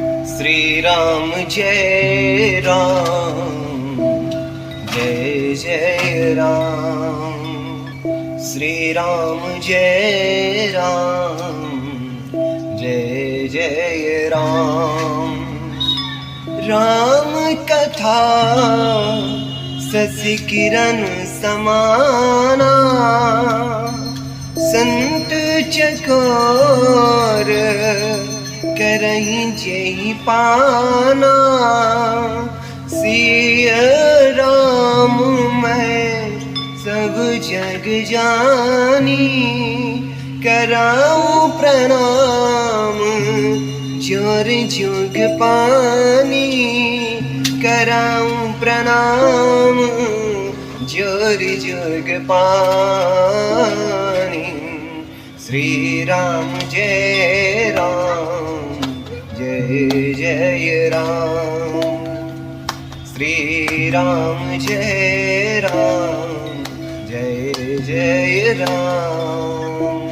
श्री राम जय राम, जय जय राम। श्री राम जय राम, जय जय राम। राम कथा शशि किरण समाना, संत चकोर करहीं जेहि पाना। सिया राम मैं सब जग जानी, कराऊं प्रणाम जोर जुग पानी। कराऊं प्रणाम जोर जुग पानी। श्री राम जय राम, जय जय राम। श्री राम जय राम, जय जय राम।